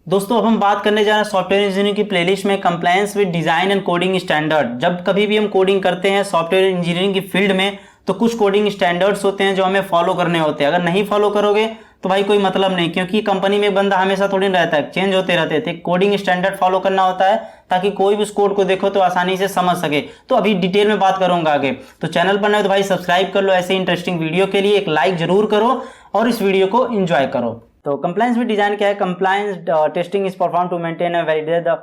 दोस्तों अब हम बात करने जा रहे हैं सॉफ्टवेयर इंजीनियरिंग की प्लेलिस्ट में compliance with design and coding standard. जब कभी भी हम कोडिंग करते हैं सॉफ्टवेयर इंजीनियरिंग की फील्ड में तो कुछ कोडिंग स्टैंडर्ड्स होते हैं जो हमें फॉलो करने होते हैं। अगर नहीं फॉलो करोगे तो भाई कोई मतलब नहीं, क्योंकि कंपनी में एक बंदा हमेशा थोड़ी ना रहता है, चेंज होते रहते थे। कोडिंग स्टैंडर्ड फॉलो करना होता है ताकि कोई भी उस कोड को देखो तो आसानी से समझ सके। तो अभी डिटेल में बात करूंगा आगे। तो चैनल पर नए तो भाई सब्सक्राइब कर लो ऐसे इंटरेस्टिंग वीडियो के लिए, एक लाइक जरूर करो और इस वीडियो को एंजॉय करो। तो कंप्लायंस विद डिजाइन क्या है? Compliance testing is perform to maintain and validate the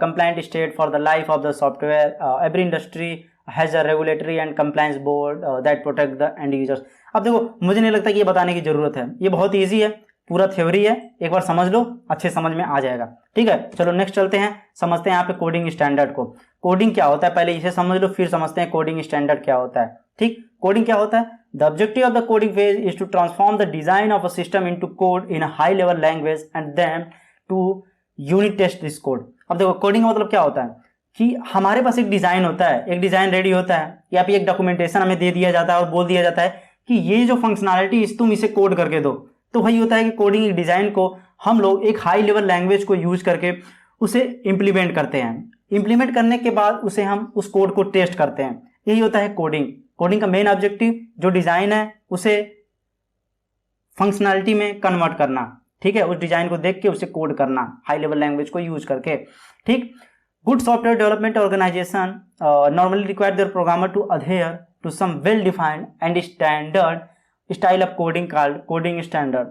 compliant state for the life of the software. Every industry has a regulatory and compliance board that protect the end users. अब देखो, मुझे नहीं लगता कि ये बताने की जरूरत है, ये बहुत इजी है, पूरा थ्योरी है, एक बार समझ लो, अच्छे समझ में आ जाएगा। ठीक है, चलो नेक्स्ट चलते हैं, समझते हैं यहाँ पे कोडिंग स्टैंडर्ड को। कोडिंग क्या होता है पहले इसे समझ लो, फिर समझते हैं कोडिंग स्टैंडर्ड क्या होता है। ठीक, कोडिंग क्या होता है? The objective of the coding phase is to transform the design of a system into code in a high level language and then to unit test this code. अब देखो, coding का मतलब क्या होता है कि हमारे पास एक डिजाइन होता है, एक डिजाइन रेडी होता है या फिर एक डॉक्यूमेंटेशन हमें दे दिया जाता है और बोल दिया जाता है कि ये जो फंक्शनैलिटी तुम इसे कोड करके दो। तो वही होता है कि कोडिंग डिजाइन को हम लोग एक हाई लेवल लैंग्वेज को यूज करके उसे इंप्लीमेंट करते हैं। इंप्लीमेंट करने के बाद उसे हम उस कोड को टेस्ट करते हैं, यही होता है कोडिंग। कोडिंग का मेन ऑब्जेक्टिव जो डिजाइन है उसे फंक्शनैलिटी में कन्वर्ट करना। ठीक है, उस डिजाइन को देख के उसे कोड करना हाई लेवल लैंग्वेज को यूज करके। ठीक, good software development organization normally require their programmer to adhere to some well defined and standard style of coding called coding standard.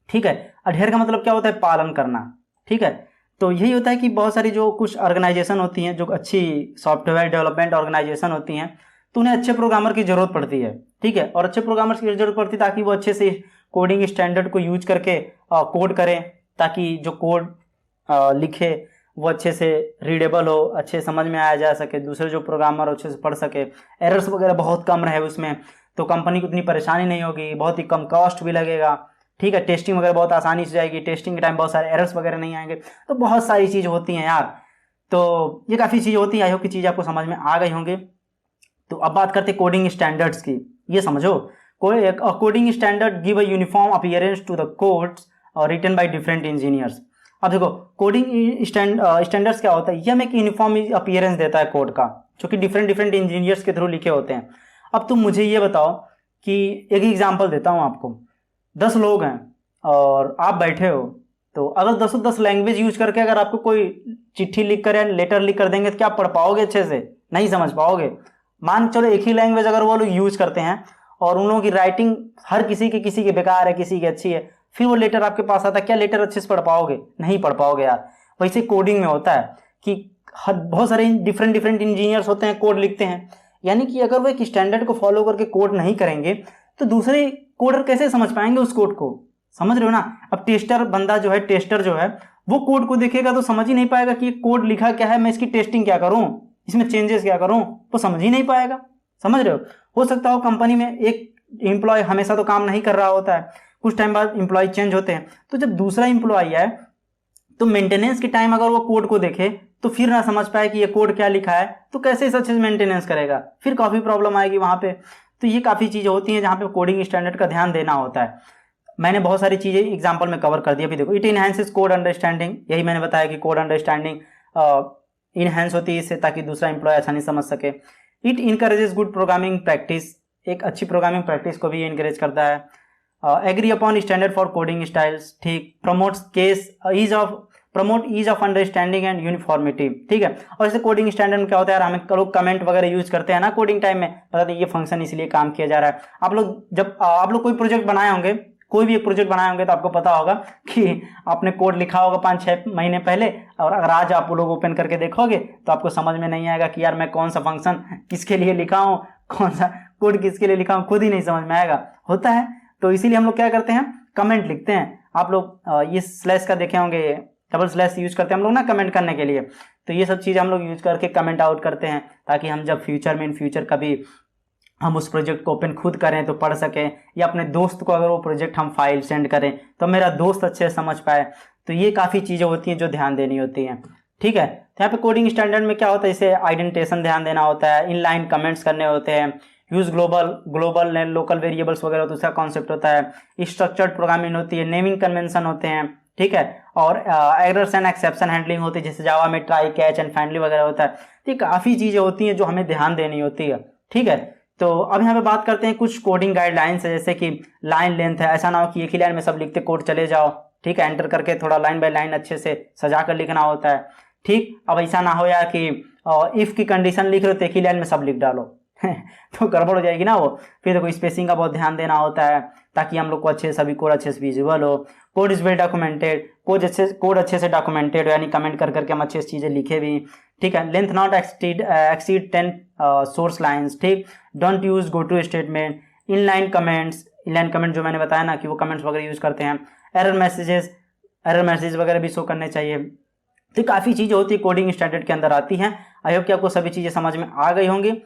ठीक है, अधेयर का मतलब क्या होता है? पालन करना। ठीक है, तो यही होता है कि बहुत सारी जो कुछ ऑर्गेनाइजेशन होती हैं, जो अच्छी सॉफ्टवेयर डेवलपमेंट ऑर्गेनाइजेशन होती हैं, तो उन्हें अच्छे प्रोग्रामर की जरूरत पड़ती है। ठीक है, और अच्छे प्रोग्रामर की जरूरत पड़ती है ताकि वो अच्छे से कोडिंग स्टैंडर्ड को यूज करके कोड करें, ताकि जो कोड लिखे वो अच्छे से रीडेबल हो, अच्छे समझ में आया जा सके, दूसरे जो प्रोग्रामर अच्छे से पढ़ सके, एरर्स वगैरह बहुत कम रहे उसमें, तो कंपनी को उतनी परेशानी नहीं होगी, बहुत ही कम कॉस्ट भी लगेगा। ठीक है, टेस्टिंग वगैरह बहुत आसानी से जाएगी, टेस्टिंग के टाइम बहुत सारे एरर्स वगैरह नहीं आएंगे। तो बहुत सारी चीज़ होती हैं यार, तो ये काफ़ी चीज़ होती है। आई होप की चीज़ आपको समझ में आ गई होंगी। तो अब बात करते हैं कोडिंग स्टैंडर्ड्स की। ये समझो, coding standard give a uniform appearance to the codes written by different engineers. अब देखो, कोडिंग स्टैंडर्ड्स क्या होता है? ये हमें एक यूनिफॉर्म अपीयरेंस देता है कोड का, जो कि डिफरेंट डिफरेंट इंजीनियर्स के थ्रू लिखे होते हैं। अब तुम मुझे ये बताओ कि एक एग्जाम्पल देता हूँ आपको। 10 लोग हैं और आप बैठे हो, तो अगर 10 लैंग्वेज यूज करके अगर आपको कोई चिट्ठी लिख कर या लेटर लिख कर देंगे तो क्या आप पढ़ पाओगे? अच्छे से नहीं समझ पाओगे। मान चलो एक ही लैंग्वेज अगर वो लोग यूज करते हैं और उन लोगों की राइटिंग हर किसी की बेकार है, किसी की अच्छी है, फिर वो लेटर आपके पास आता है, क्या लेटर अच्छे से पढ़ पाओगे? नहीं पढ़ पाओगे यार। वैसे कोडिंग में होता है कि बहुत सारे डिफरेंट डिफरेंट इंजीनियर्स होते हैं, कोड लिखते हैं, यानी कि अगर वो एक स्टैंडर्ड को फॉलो करके कोड नहीं करेंगे तो दूसरे कोडर कैसे समझ पाएंगे उस कोड को? समझ रहे हो ना? अब टेस्टर बंदा जो है, टेस्टर जो है, वो कोड को देखेगा तो समझ ही नहीं पाएगा कि ये कोड लिखा क्या है, मैं इसकी टेस्टिंग क्या करूं, इसमें चेंजेस क्या करूं, वो समझ ही नहीं पाएगा। समझ रहे हो सकता हो कंपनी में एक एम्प्लॉय हमेशा तो काम नहीं कर रहा होता है, कुछ टाइम बाद एम्प्लॉय चेंज होते हैं, तो जब दूसरा एम्प्लॉय आए तो मेंटेनेंस के टाइम अगर वो कोड को देखे तो फिर ना समझ पाए कि ये कोड क्या लिखा है, तो कैसे अच्छे से मेंटेनेंस करेगा? फिर काफ़ी प्रॉब्लम आएगी वहाँ पे। तो ये काफ़ी चीज़ें होती हैं जहाँ पे कोडिंग स्टैंडर्ड का ध्यान देना होता है। मैंने बहुत सारी चीज़ें एग्जाम्पल में कवर कर दिया। अभी देखो, इट इनहेंसेस कोड अंडरस्टैंडिंग, यही मैंने बताया कि कोड अंडरस्टैंडिंग इनहेंस होती है इससे, ताकि दूसरा एम्प्लॉय आसानी समझ सके। It encourages good programming practice, एक अच्छी प्रोग्रामिंग प्रैक्टिस को भी इनकरेज करता है। Agree upon standard for coding styles. ठीक, promote ease of understanding and uniformity. ठीक है, और जैसे कोडिंग स्टैंडर्ड में क्या होता है यार, हमें लोग कमेंट वगैरह यूज करते हैं ना कोडिंग टाइम में, बताते हैं ये फंक्शन इसलिए काम किया जा रहा है। आप लोग कोई प्रोजेक्ट बनाए होंगे, कोई भी एक प्रोजेक्ट बनाए होंगे, तो आपको पता होगा कि आपने कोड लिखा होगा 5-6 महीने पहले, और अगर आज आप लोग ओपन करके देखोगे तो आपको समझ में नहीं आएगा कि यार मैं कौन सा फंक्शन किसके लिए लिखा हूँ, कौन सा कोड किसके लिए लिखा हूँ, खुद ही नहीं समझ में आएगा। होता है, तो इसीलिए हम लोग क्या करते हैं, कमेंट लिखते हैं। आप लोग ये स्लैश का देखे होंगे, डबल स्लैश यूज करते हैं हम लोग ना कमेंट करने के लिए। तो ये सब चीज़ हम लोग यूज करके कमेंट आउट करते हैं, ताकि हम जब इन फ्यूचर कभी हम उस प्रोजेक्ट को ओपन खुद करें तो पढ़ सकें, या अपने दोस्त को अगर वो प्रोजेक्ट हम फाइल सेंड करें तो मेरा दोस्त अच्छे से समझ पाए। तो ये काफ़ी चीज़ें होती हैं जो ध्यान देनी होती हैं। ठीक है, तो यहाँ पे कोडिंग स्टैंडर्ड में क्या होता है, इसे आइडेंटिफिकेशन ध्यान देना होता है, इनलाइन कमेंट्स करने होते हैं, यूज ग्लोबल लोकल वेरिएबल्स वगैरह तो उसका कॉन्सेप्ट होता है, स्ट्रक्चर्ड प्रोग्रामिंग होती है, नेमिंग कन्वेंशन होते हैं। ठीक है। और एरर्स एंड एक्सेप्शन हैंडलिंग होती है, जैसे जावा में ट्राई कैच एंड फाइनली वगैरह होता है। तो ये काफ़ी चीज़ें होती हैं जो हमें ध्यान देनी होती है, ठीक है। तो अब यहाँ पे बात करते हैं कुछ कोडिंग गाइडलाइंस है, जैसे कि लाइन लेंथ है, ऐसा ना हो कि एक ही लाइन में सब लिखते कोड चले जाओ, ठीक है। एंटर करके थोड़ा लाइन बाय लाइन अच्छे से सजा कर लिखना होता है, ठीक। अब ऐसा ना हो यार कि इफ़ की कंडीशन लिख रहे हो तो एक ही लाइन में सब लिख डालो तो गड़बड़ हो जाएगी ना वो। फिर देखो स्पेसिंग का बहुत ध्यान देना होता है ताकि हम लोग को अच्छे सभी कोड अच्छे से विजुअल हो। Code is well documented, code अच्छे से डॉक्यूमेंटेड हो, यानी कमेंट कर करके हम अच्छे से चीज़ें लिखे भी, ठीक है। Length not exceed 10 source lines, ठीक। Don't use go to statement, inline comment जो मैंने बताया ना कि वो कमेंट्स वगैरह यूज़ करते हैं। एरर मैसेज वगैरह भी शो करने चाहिए। तो काफ़ी चीज़ें होती है कोडिंग स्टैंडर्ड के अंदर आती हैं। आई होप कि आपको सभी चीज़ें समझ में आ गई होंगी।